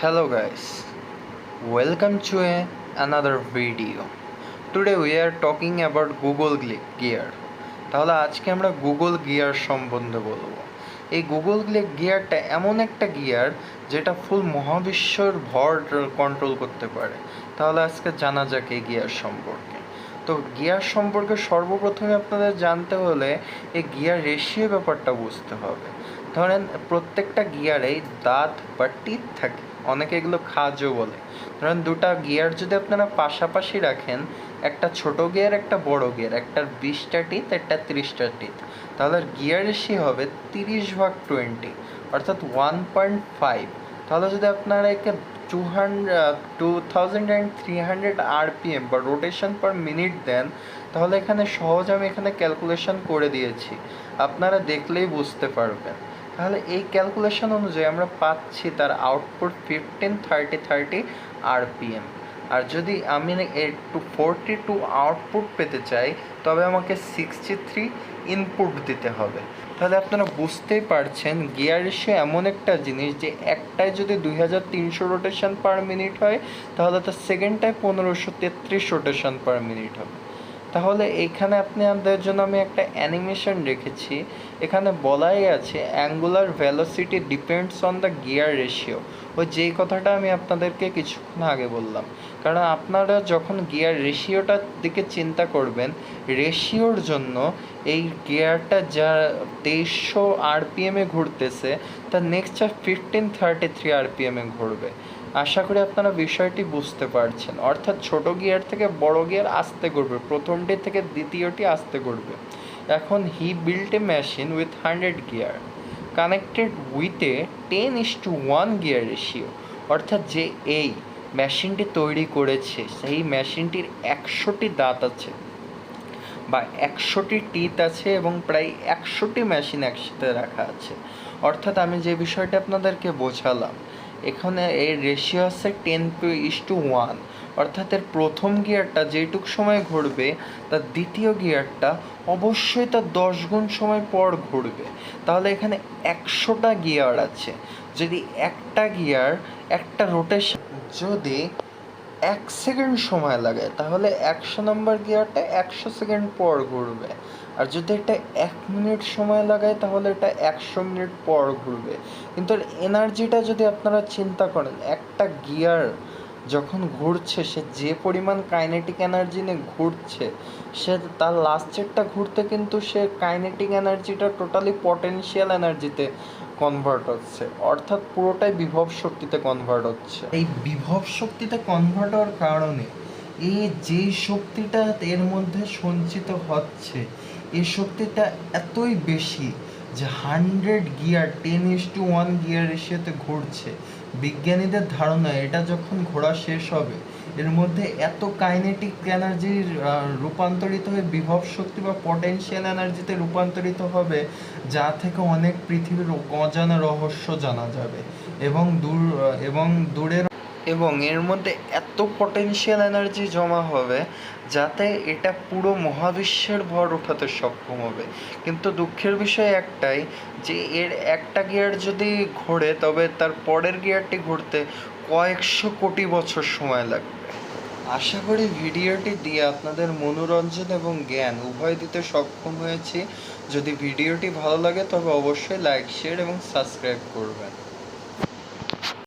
Hello guys, welcome to another video. Today we are talking about Google Gear. তাহলে আজকে আমরা Google gear সম্বন্ধে বলবো। এই গুগল গিয়ারটা এমন একটা গিয়ার যেটা ফুল মহাবিশ্বর ভর কন্ট্রোল করতে পারে। তাহলে আজকে জানা যাক এই গিয়ার সম্পর্কে। তো গিয়ার সম্পর্কে সর্বপ্রথমে আপনাদের জানতে হলে এই গিয়ার রেশিও ব্যাপারটা বুঝতে হবে। ধরেন প্রত্যেকটা গিয়ারেই দাঁত বা টিথ থাকে, অনেকে এগুলো খাজও বলে। ধরেন দুটা গিয়ার যদি আপনারা পাশাপাশি রাখেন, একটা ছোট গিয়ার একটা বড় গিয়ার, একটার 20টা টিথ একটা 30টা টিথ, তাহলে গিয়ার রেশিও হবে 30/20 অর্থাৎ 1.5। তাহলে যদি আপনারা একে 2300 RPM বা রোটেশন পার মিনিট দেন, তাহলে এখানে সহজ আমি এখানে ক্যালকুলেশন করে দিয়েছি, আপনারা দেখলেই বুঝতে পারবেন। তাহলে এই ক্যালকুলেশন অনুযায়ী আমরা পাচ্ছি তার আউটপুট 15-30 RPM। আর যদি আমি একটু 42 আউটপুট পেতে চাই, তবে আমাকে 63 ইনপুট দিতে হবে। তাহলে আপনারা বুঝতেই পারছেন গিয়ার রেশিও এমন একটা জিনিস যে একটায় যদি 2300 রোটেশন পার মিনিট হয়, তাহলে তার সেকেন্ডটায় 1533 রোটেশন পার মিনিট হবে। তাহলে এইখানে আপনাদের জন্য আমি একটা অ্যানিমেশন রেখেছি। এখানে বলাই আছে angular velocity depends on the gear ratio. ওই যেই কথাটা আমি আপনাদেরকে কিছুক্ষণ আগে বললাম। কারণ আপনারা যখন গিয়ার রেশিওটার দিকে চিন্তা করবেন, রেশিওর জন্য এই গিয়ারটা যা 2300 RPM-এ ঘুরতেছে, তার নেক্সট 1533 RPM-এ ঘুরবে। আশা করি আপনারা বিষয়টি বুঝতে পারছেন। অর্থাৎ ছোট গিয়ার থেকে বড় গিয়ার আস্তে ঘুরবে, প্রথমটি থেকে দ্বিতীয়টি আস্তে ঘুরবে। এখন he built a machine with 100 gear connected with a 10:1 gear ratio. অর্থাৎ যে এই মেশিনটি তৈরি করেছে, সেই মেশিনটির 100টি দাঁত আছে বা 100টি টিথ আছে এবং প্রায় 100টি মেশিন একসাথে রাখা আছে। অর্থাৎ আমি যে বিষয়টা আপনাদেরকে বোঝালাম, এখানে এর রেশিও আছে 10:1। অর্থাৎ এর প্রথম গিয়ারটা যেটুক সময় ঘুরবে, তার দ্বিতীয় গিয়ারটা অবশ্যই তার 10 গুণ সময় পর ঘুরবে। তাহলে এখানে 100টা গিয়ার আছে। যদি একটা গিয়ার একটা রোটেশন যদি 1 সেকেন্ড সময় লাগে, তাহলে 100 নম্বর গিয়ারটা 100 সেকেন্ড পর ঘুরবে। আর যদি এটা 1 মিনিট সময় লাগায়, তাহলে এটা 100 মিনিট পর ঘুরবে। কিন্তু এনার্জিটা যদি আপনারা চিন্তা করেন, একটা গিয়ার যখন ঘুরছে, সে যে পরিমাণ কাইনেটিক এনার্জি নিয়ে ঘুরছে, সে তার লাস্টেরটা ঘুরতে কিন্তু সে কাইনেটিক এনার্জিটা টোটালি পটেনশিয়াল এনার্জিতে কনভার্ট হচ্ছে। অর্থাৎ পুরোটাই বিভব শক্তিতে কনভার্ট হচ্ছে। এই বিভব শক্তিতে কনভার্ট হওয়ার কারণে এই যে শক্তিটা এর মধ্যে সঞ্চিত হচ্ছে, এই শক্তিটা এতই বেশি যে 100 গিয়ার 10:1 গিয়ার রেশিওতে ঘুরছে। বিজ্ঞানীদের ধারণা এটা যখন ঘোরা শেষ হবে, এর মধ্যে এত কাইনেটিক এনার্জি রূপান্তরিত হয়ে বিভব শক্তি বা পটেনশিয়াল এনার্জিতে রূপান্তরিত হবে, যা থেকে অনেক পৃথিবীর অজানা রহস্য জানা যাবে এবং দূরের এবং এর মধ্যে এত পটেনশিয়াল এনার্জি জমা হবে যাতে এটা পুরো মহাবিশ্বের ভর ওঠাতে সক্ষম হবে। কিন্তু দুঃখের বিষয় একটাই, যে এর একটা গিয়ার যদি ঘোরে, তবে তার পরের গিয়ারটি ঘুরতে কয়েকশো কোটি বছর সময় লাগবে। আশা করি ভিডিওটি দিয়ে আপনাদের মনোরঞ্জন এবং জ্ঞান উভয় দিতে সক্ষম হয়েছি। যদি ভিডিওটি ভালো লাগে, তবে অবশ্যই লাইক, শেয়ার এবং সাবস্ক্রাইব করবেন।